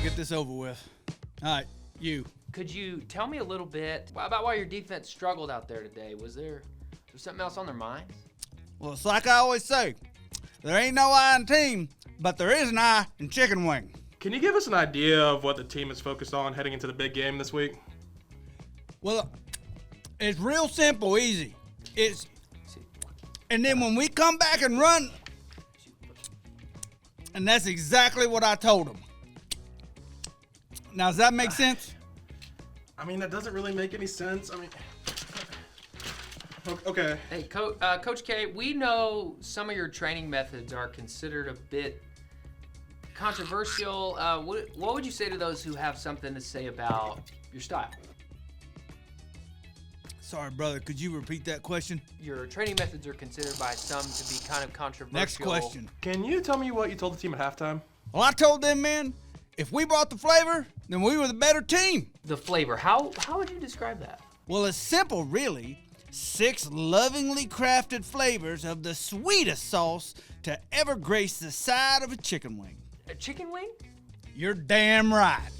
to get this over with. All right, you. Could you tell me a little bit about why your defense struggled out there today? Was there something else on their minds? Well, it's like I always say, there ain't no I in team, but there is an I in chicken wing. Can you give us an idea of what the team is focused on heading into the big game this week? Well, it's real simple, easy. And then when we come back and run, and that's exactly what I told them. Now, does that make sense? I mean, that doesn't really make any sense. I mean, okay. Hey, Coach K, we know some of your training methods are considered a bit controversial. What would you say to those who have something to say about your style? Sorry, brother, could you repeat that question? Your training methods are considered by some to be kind of controversial. Next question. Can you tell me what you told the team at halftime? Well, I told them, man, if we brought the flavor, then we were the better team. The flavor, how would you describe that? Well, it's simple, really. 6 lovingly crafted flavors of the sweetest sauce to ever grace the side of a chicken wing. A chicken wing? You're damn right.